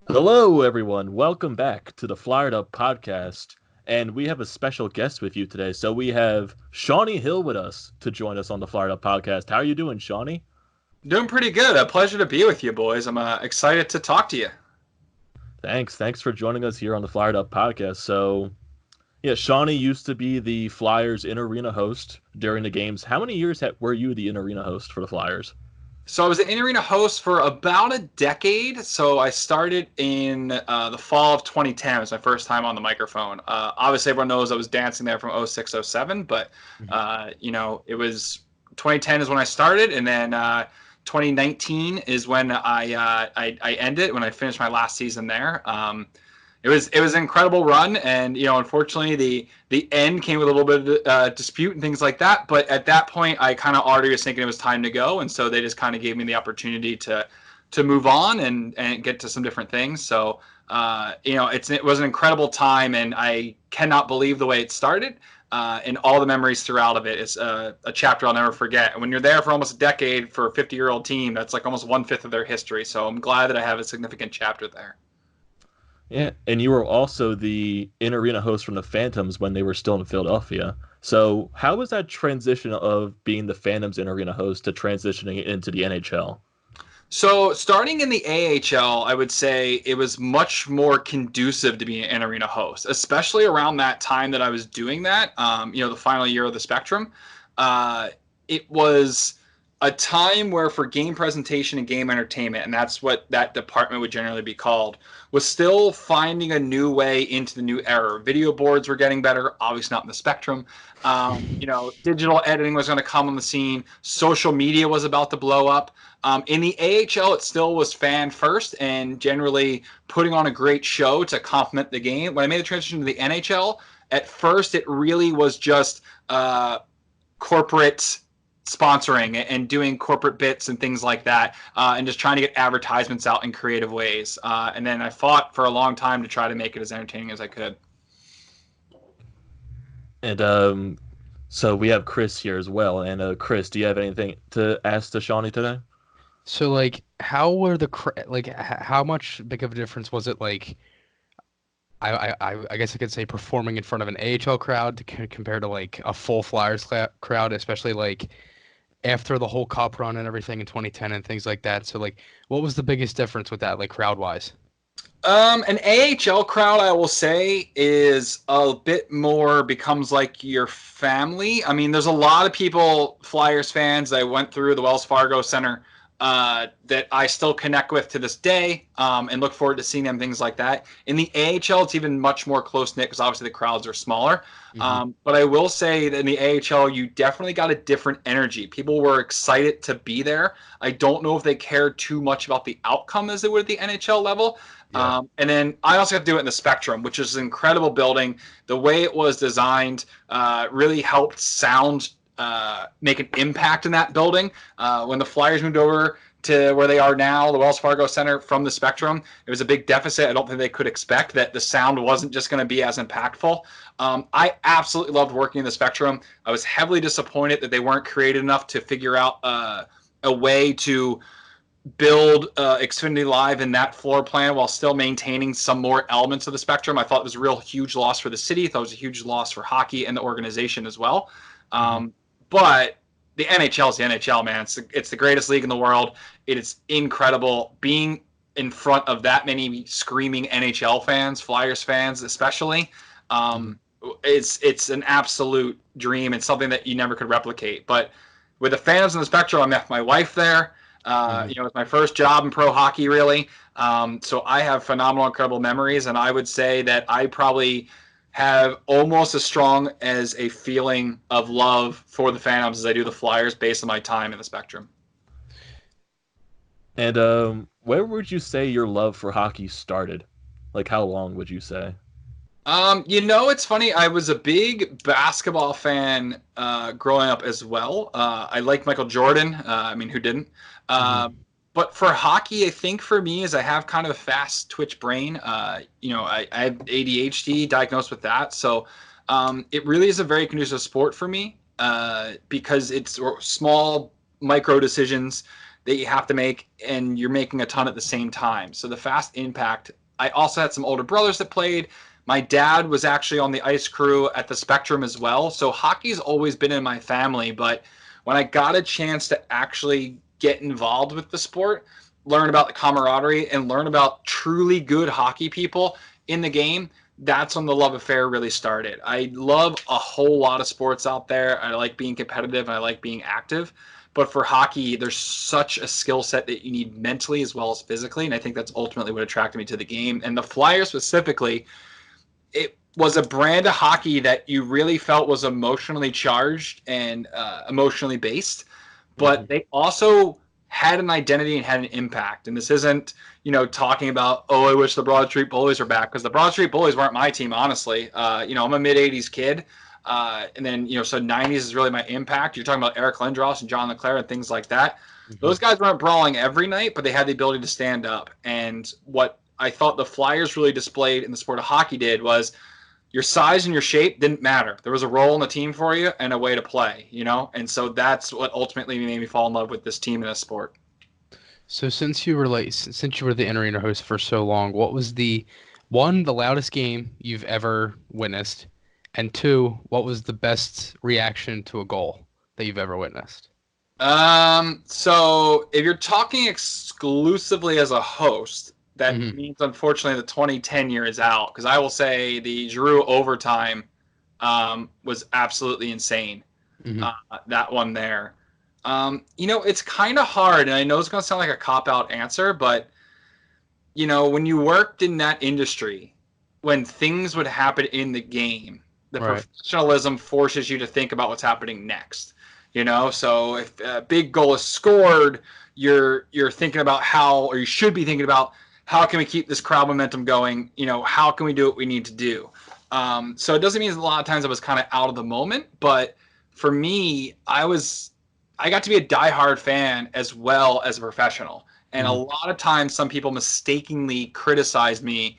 Hello, everyone. Welcome back to the Flyered Up podcast. And we have a special guest with you today. So we have Shawny Hill with us to join us on the Flyered Up podcast. How are you doing, Shawny? Doing pretty good. A pleasure to be with you, boys. I'm excited to talk to you. Thanks for joining us here on the Flyered Up podcast. So, yeah, Shawny used to be the Flyers in-arena host during the games. How many years were you the in-arena host for the Flyers? So I was an in-arena host for about a decade. So I started in the fall of 2010. It was my first time on the microphone. Obviously, everyone knows I was dancing there from 06, 07, but it was 2010 is when I started, and then 2019 is when I ended when I finished my last season there. It was an incredible run, and unfortunately the end came with a little bit of dispute and things like that. But at that point, I kind of already was thinking it was time to go, and so they just kind of gave me the opportunity to move on and get to some different things. So it was an incredible time, and I cannot believe the way it started. And all the memories throughout of it is a chapter I'll never forget. And when you're there for almost a decade for a 50-year-old team, that's like almost 1/5 of their history. So I'm glad that I have a significant chapter there. Yeah, and you were also the in-arena host from the Phantoms when they were still in Philadelphia. So, how was that transition of being the Phantoms in-arena host to transitioning into the NHL? So starting in the AHL, I would say it was much more conducive to being an arena host, especially around that time that I was doing that. The final year of the Spectrum. It was a time where for game presentation and game entertainment, and that's what that department would generally be called, was still finding a new way into the new era. Video boards were getting better, obviously not in the Spectrum. Digital editing was going to come on the scene. Social media was about to blow up. In the AHL, it still was fan first and generally putting on a great show to complement the game. When I made the transition to the NHL, at first it really was just corporate sponsoring and doing corporate bits and things like that, and just trying to get advertisements out in creative ways. And then I fought for a long time to try to make it as entertaining as I could. And so we have Chris here as well. And Chris, do you have anything to ask to Shawnee today? So like, how were how much big of a difference was it like? I guess I could say performing in front of an AHL crowd compared to like a full Flyers crowd, especially like after the whole Cup run and everything in 2010 and things like that. So like, what was the biggest difference with that, like crowd wise? An AHL crowd, I will say, is a bit more becomes like your family. I mean, there's a lot of people, Flyers fans, that went through the Wells Fargo Center that I still connect with to this day, and look forward to seeing them, things like that. In the AHL, it's even much more close-knit because obviously the crowds are smaller. Mm-hmm. But I will say that in the AHL, you definitely got a different energy. People were excited to be there. I don't know if they cared too much about the outcome as they would at the NHL level. Yeah. And then I also got to do it in the Spectrum, which is an incredible building. The way it was designed really helped sound make an impact in that building. When the Flyers moved over to where they are now, the Wells Fargo Center from the Spectrum, it was a big deficit. I don't think they could expect that the sound wasn't just going to be as impactful. I absolutely loved working in the Spectrum. I was heavily disappointed that they weren't creative enough to figure out a way to build Xfinity Live in that floor plan while still maintaining some more elements of the Spectrum. I thought it was a real huge loss for the city. I thought it was a huge loss for hockey and the organization as well. Mm-hmm. But the NHL is the NHL, man. It's the greatest league in the world. It is incredible being in front of that many screaming NHL fans, Flyers fans especially. It's an absolute dream. It's something that you never could replicate. But with the Phantoms in the Spectrum, I met my wife there. Mm-hmm. It was my first job in pro hockey, really. So I have phenomenal, incredible memories, and I would say that I probably have almost as strong as a feeling of love for the Phantoms as I do the Flyers based on my time in the Spectrum. And where would you say your love for hockey started? Like, how long would you say? It's funny. I was a big basketball fan growing up as well. I like Michael Jordan. I mean, who didn't? Uh, Mm-hmm. but for hockey, I think for me is I have kind of a fast twitch brain. I have ADHD diagnosed with that. So it really is a very conducive sport for me because it's small micro decisions that you have to make, and you're making a ton at the same time. So the fast impact. I also had some older brothers that played. My dad was actually on the ice crew at the Spectrum as well. So hockey's always been in my family. But when I got a chance to actually get involved with the sport, learn about the camaraderie, and learn about truly good hockey people in the game, that's when the love affair really started. I love a whole lot of sports out there. I like being competitive and I like being active. But for hockey, there's such a skill set that you need mentally as well as physically. And I think that's ultimately what attracted me to the game. And the Flyers specifically, it was a brand of hockey that you really felt was emotionally charged and emotionally based. But they also had an identity and had an impact. And this isn't, talking about, oh, I wish the Broad Street Bullies were back, because the Broad Street Bullies weren't my team, honestly. I'm a mid-'80s kid. And then, so 90s is really my impact. You're talking about Eric Lindros and John LeClaire and things like that. Those guys weren't brawling every night, but they had the ability to stand up. And what I thought the Flyers really displayed in the sport of hockey did was your size and your shape didn't matter. There was a role in the team for you and a way to play, And so that's what ultimately made me fall in love with this team and this sport. So since you were the in-arena host for so long, what was the loudest game you've ever witnessed? And 2, what was the best reaction to a goal that you've ever witnessed? So if you're talking exclusively as a host, that means unfortunately the 2010 year is out, because I will say the Giroux overtime was absolutely insane. That one there. It's kind of hard, and I know it's going to sound like a cop-out answer, but when you worked in that industry, when things would happen in the game, the professionalism forces you to think about what's happening next. So if a big goal is scored, you're thinking about or you should be thinking about, how can we keep this crowd momentum going? How can we do what we need to do? So it doesn't mean a lot of times I was kind of out of the moment, but for me, I got to be a diehard fan as well as a professional. And a lot of times some people mistakenly criticize me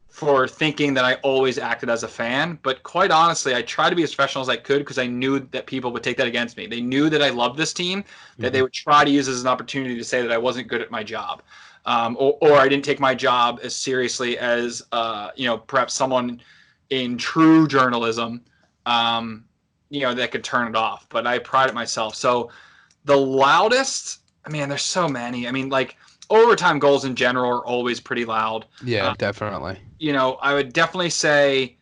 for thinking that I always acted as a fan. But quite honestly, I tried to be as professional as I could, because I knew that people would take that against me. They knew that I loved this team, that they would try to use it as an opportunity to say that I wasn't good at my job. Or I didn't take my job as seriously as, perhaps someone in true journalism, that could turn it off. But I pride myself. So the loudest, there's so many. Overtime goals in general are always pretty loud. Yeah, definitely. I would definitely say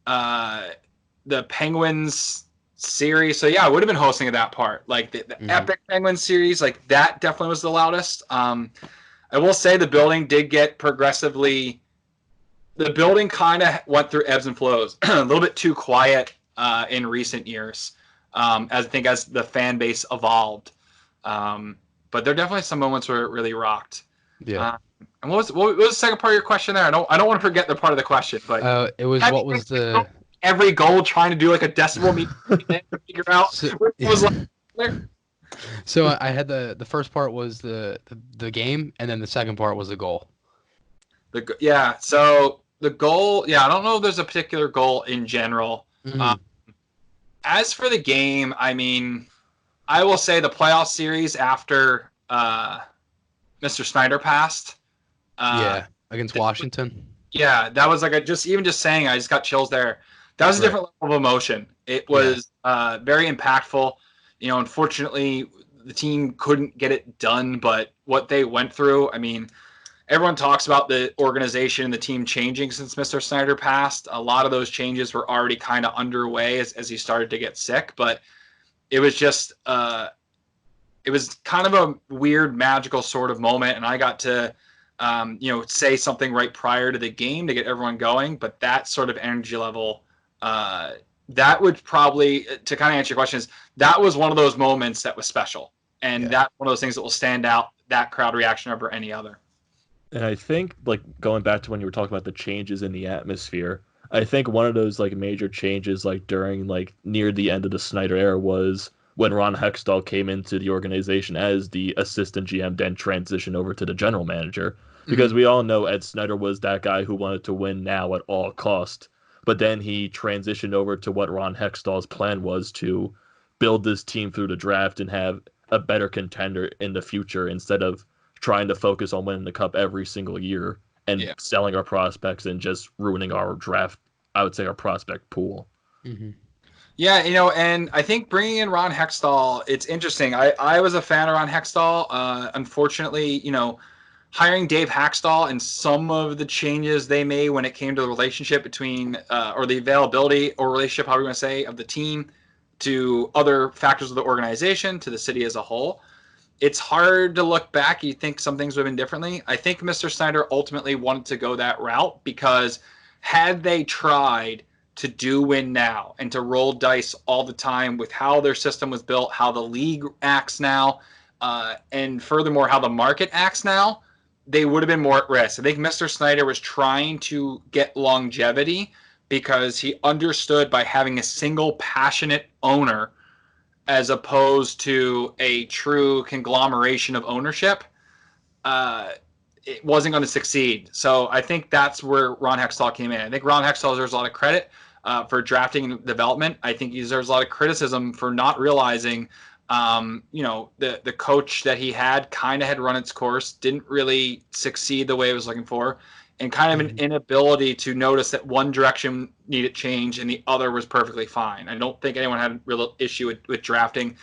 the Penguins series. So yeah, I would have been hosting at that part. Like the epic Penguins series, like that definitely was the loudest. I will say the building did get progressively. The building kind of went through ebbs and flows. A little bit too quiet in recent years, as the fan base evolved. But there are definitely some moments where it really rocked. Yeah. And what was the second part of your question there? I don't want to forget the part of the question, but it was what was the every goal trying to do like a decibel meter to figure out what was like there. So I had the first part was the game, and then the second part was the goal. So the goal, I don't know if there's a particular goal in general. As for the game, I will say the playoff series after Mr. Snyder passed. Against Washington. Yeah, that was like just saying, I just got chills there. That was a different level of emotion. It was very impactful. Unfortunately, the team couldn't get it done, but what they went through, everyone talks about the organization and the team changing since Mr. Snyder passed. A lot of those changes were already kind of underway as he started to get sick, but it was just it was kind of a weird, magical sort of moment, and I got to say something right prior to the game to get everyone going. But that sort of energy level, that would probably, to kind of answer your questions, that was one of those moments that was special, and that's one of those things that will stand out, that crowd reaction over any other. And I think, like, going back to when you were talking about the changes in the atmosphere, I think one of those, like, major changes, like, during, like, near the end of the Snyder era was when Ron Hextall came into the organization as the assistant GM, then transitioned over to the general manager. Because we all know Ed Snyder was that guy who wanted to win now at all cost. But then he transitioned over to what Ron Hextall's plan was, to build this team through the draft and have a better contender in the future instead of trying to focus on winning the cup every single year and Yeah. selling our prospects and just ruining our draft, I would say our prospect pool. Mm-hmm. Yeah, and I think bringing in Ron Hextall, it's interesting. I was a fan of Ron Hextall. Unfortunately, hiring Dave Haxtell and some of the changes they made when it came to the relationship between, or the availability or relationship, however you want to say, of the team to other factors of the organization, to the city as a whole. It's hard to look back. You think some things would have been differently. I think Mr. Snyder ultimately wanted to go that route because had they tried to do win now and to roll dice all the time with how their system was built, how the league acts now, and furthermore, how the market acts now, they would have been more at risk. I think Mr. Snyder was trying to get longevity because he understood by having a single passionate owner as opposed to a true conglomeration of ownership, it wasn't going to succeed. So I think that's where Ron Hextall came in. I think Ron Hextall deserves a lot of credit for drafting and development. I think he deserves a lot of criticism for not realizing, the coach that he had kind of had run its course, didn't really succeed the way it was looking for, and kind of an inability to notice that one direction needed change and the other was perfectly fine. I don't think anyone had a real issue with drafting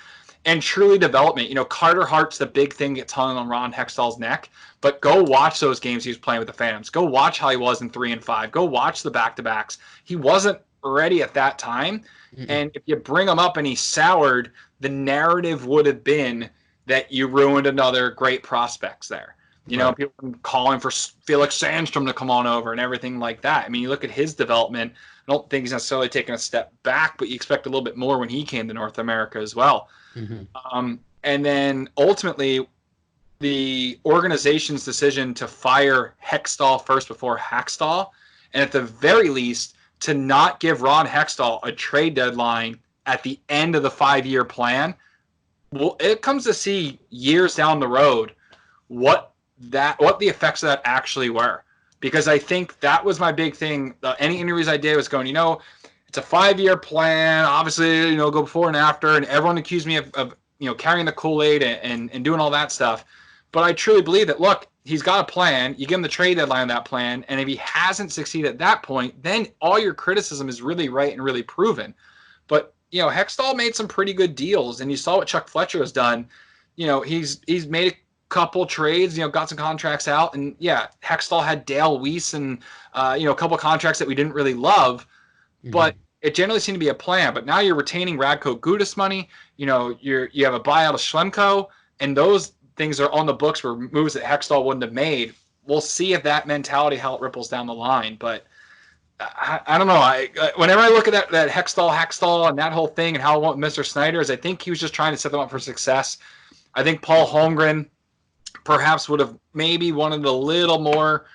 and truly development. Carter Hart's the big thing gets hung on Ron Hextall's neck, but go watch those games he was playing with the Phantoms. Go watch how he was in 3 and 5. Go watch the back-to-backs. He wasn't ready at that time. Mm-mm. And if you bring him up and he's soured, the narrative would have been that you ruined another great prospects there. People calling for Felix Sandstrom to come on over and everything like that. I mean, you look at his development, I don't think he's necessarily taken a step back, but you expect a little bit more when he came to North America as well. Mm-hmm. And then ultimately, the organization's decision to fire Hextall first before Haxtall, and at the very least, to not give Ron Hextall a trade deadline at the end of the 5-year plan. Well, it comes to see years down the road what the effects of that actually were. Because I think that was my big thing. Any interviews I did was going, it's a 5-year plan. Obviously, go before and after, and everyone accused me of carrying the Kool-Aid and doing all that stuff. But I truly believe that, look, he's got a plan. You give him the trade deadline on that plan, and if he hasn't succeeded at that point, then all your criticism is really right and really proven. But Hextall made some pretty good deals, and you saw what Chuck Fletcher has done. He's made a couple trades, got some contracts out, and yeah, Hextall had Dale Weiss and a couple contracts that we didn't really love, but it generally seemed to be a plan. But now you're retaining Radko Gudas money. You have a buyout of Schlemko, and those things are on the books were moves that Hextall wouldn't have made. We'll see if that mentality, how it ripples down the line. But I don't know. Whenever I look at that Hextall and that whole thing and how I want Mr. Snyder is, I think he was just trying to set them up for success. I think Paul Holmgren perhaps would have maybe wanted a little more,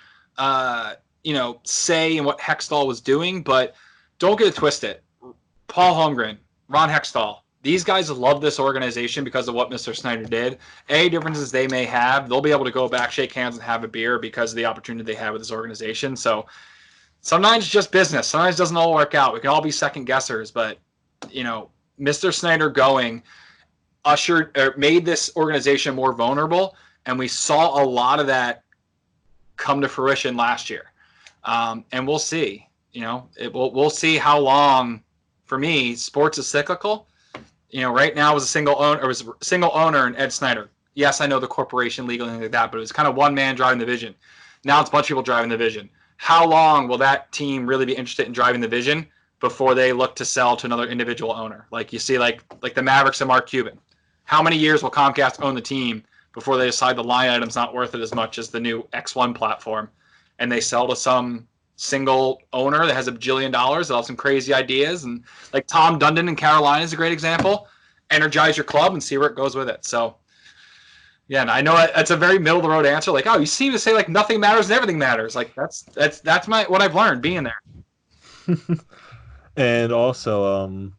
say in what Hextall was doing. But don't get it twisted. Paul Holmgren, Ron Hextall, these guys love this organization because of what Mr. Snyder did. Any differences they may have, they'll be able to go back, shake hands, and have a beer because of the opportunity they have with this organization. So sometimes it's just business. Sometimes it doesn't all work out. We can all be second guessers, but Mr. Snyder going made this organization more vulnerable, and we saw a lot of that come to fruition last year. And we'll see. We'll see how long. For me, sports is cyclical. Right now it was a single owner and Ed Snyder. Yes, I know the corporation legal and things like that, but it was kind of one man driving the vision. Now it's a bunch of people driving the vision. How long will that team really be interested in driving the vision before they look to sell to another individual owner? Like you see, like the Mavericks and Mark Cuban. How many years will Comcast own the team before they decide the line item's not worth it as much as the new X1 platform, and they sell to some single owner that has $1 billion that has some crazy ideas? And like Tom Dundon in Carolina is a great example. Energize your club and see where it goes with it. So yeah, and I know it's a very middle of the road answer. Like, oh, you seem to say like nothing matters and everything matters. Like that's what I've learned being there. And also,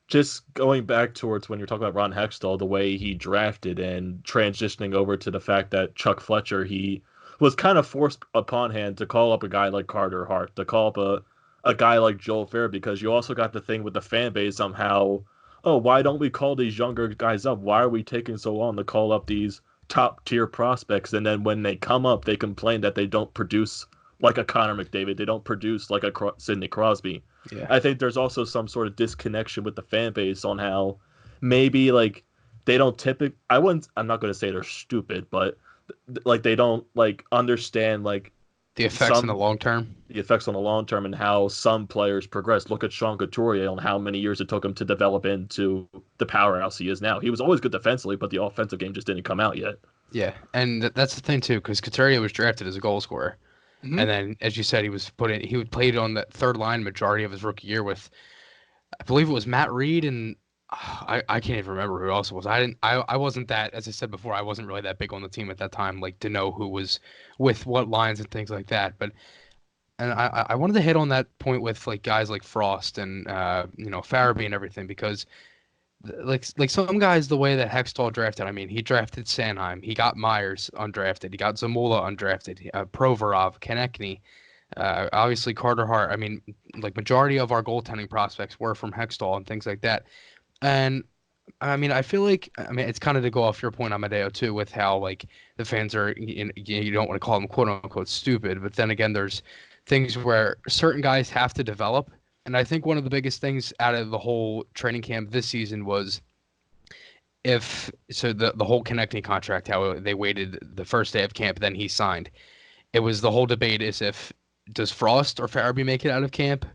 just going back towards when you're talking about Ron Hextall, the way he drafted and transitioning over to the fact that Chuck Fletcher, he was kind of forced upon him to call up a guy like Carter Hart, to call up a guy like Joel Fair, because you also got the thing with the fan base somehow oh, why don't we call these younger guys up? Why are we taking so long to call up these top tier prospects? And then when they come up, they complain that they don't produce like a Connor McDavid. They don't produce like a Sidney Crosby. Yeah. I think there's also some sort of disconnection with the fan base on how maybe like they don't typically. I'm not going to say they're stupid, but like they don't like understand like The effects in the some long term. the effects on the long term and how some players progress. Look at Sean Couturier and how many years it took him to develop into the powerhouse he is now. He was always good defensively, but the offensive game just didn't come out yet. Yeah, and that's the thing too, because Couturier was drafted as a goal scorer, and then as you said, he played on that third line majority of his rookie year with, I believe it was Matt Reed and I can't even remember who else it was. I wasn't that, as I said before, I wasn't really that big on the team at that time, like to know who was with what lines and things like that. But and I wanted to hit on that point with like guys like Frost and Farabee and everything, because like some guys, the way that Hextall drafted, I mean, he drafted Sanheim, he got Myers undrafted, he got Zamula undrafted, Provorov, Konechny, obviously Carter Hart. I mean, like majority of our goaltending prospects were from Hextall and things like that. And I mean, I feel like, I mean, it's kind of to go off your point, Amadeo, too, with how like the fans are, you don't want to call them quote unquote stupid, but then again, there's things where certain guys have to develop. And I think one of the biggest things out of the whole training camp this season was the whole connecting contract, how they waited the first day of camp, then he signed. It was the whole debate is does Frost or Farabee make it out of camp?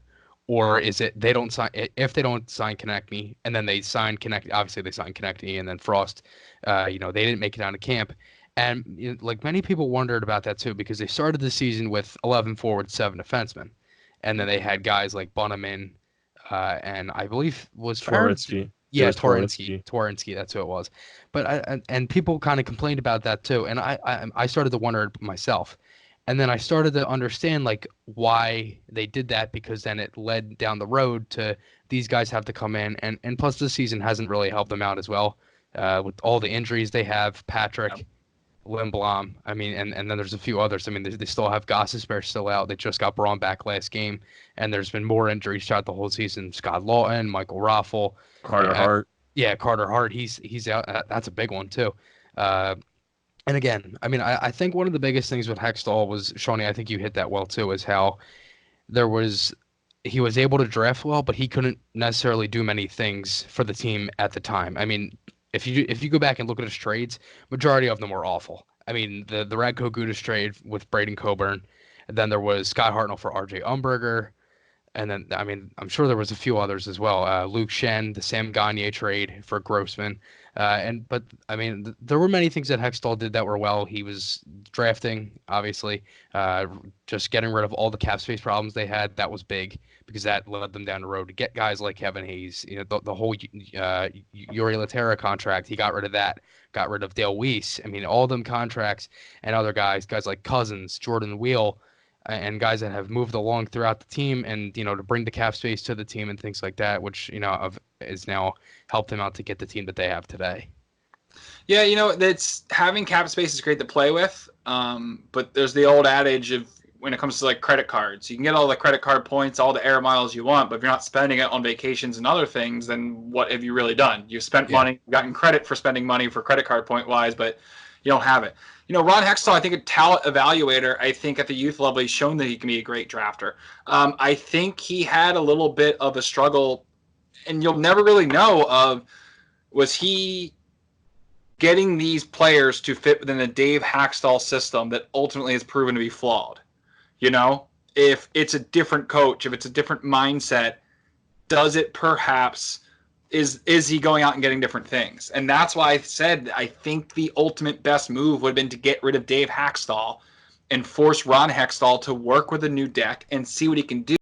Or is it they don't sign, if they don't sign Konechny and then they sign Konechny, obviously they signed Konechny and then Frost, they didn't make it out of camp. And like many people wondered about that too, because they started the season with 11 forwards, 7 defensemen. And then they had guys like Bunnaman, and I believe was Twaritsky. It Yeah, was Twaritsky. Twaritsky, that's who it was. But and people kind of complained about that too, and I started to wonder myself. And then I started to understand like why they did that, because then it led down the road to these guys have to come in, and plus the season hasn't really helped them out as well, with all the injuries they have. Patrick, Lindblom, I mean, and then there's a few others. I mean, they still have Gossesbear still out. They just got Braun back last game, and there's been more injuries throughout the whole season. Scott Lawton, Michael Raffle, Carter Hart. yeah, Carter Hart. He's out. That's a big one too. And again, I mean, I think one of the biggest things with Hextall was, Shawny, I think you hit that well too, is how he was able to draft well, but he couldn't necessarily do many things for the team at the time. I mean, if you go back and look at his trades, majority of them were awful. I mean, the Radko Gudas trade with Braden Coburn, and then there was Scott Hartnell for R.J. Umberger, and then, I mean, I'm sure there was a few others as well. Luke Shen, the Sam Gagne trade for Grossman. But I mean, there were many things that Hextall did that were well. He was drafting, obviously, just getting rid of all the cap space problems they had. That was big, because that led them down the road to get guys like Kevin Hayes. The whole Yuri Laterra contract, he got rid of that. Got rid of Dale Weiss. I mean, all them contracts, and other guys like Cousins, Jordan Wheel, and guys that have moved along throughout the team, and to bring the cap space to the team and things like that, which is now helped them out to get the team that they have today. Yeah, that's having cap space is great to play with, but there's the old adage of when it comes to like credit cards, you can get all the credit card points, all the air miles you want, but if you're not spending it on vacations and other things, then what have you really done? You've spent money, gotten credit for spending money for credit card point wise, but you don't have it. Ron Hextall, I think a talent evaluator, I think at the youth level, he's shown that he can be a great drafter. I think he had a little bit of a struggle, and you'll never really know was he getting these players to fit within the Dave Haxtell system that ultimately has proven to be flawed. If it's a different coach, if it's a different mindset, does it perhaps is he going out and getting different things? And that's why I said I think the ultimate best move would have been to get rid of Dave Haxtell and force Ron Hextall to work with a new deck and see what he can do.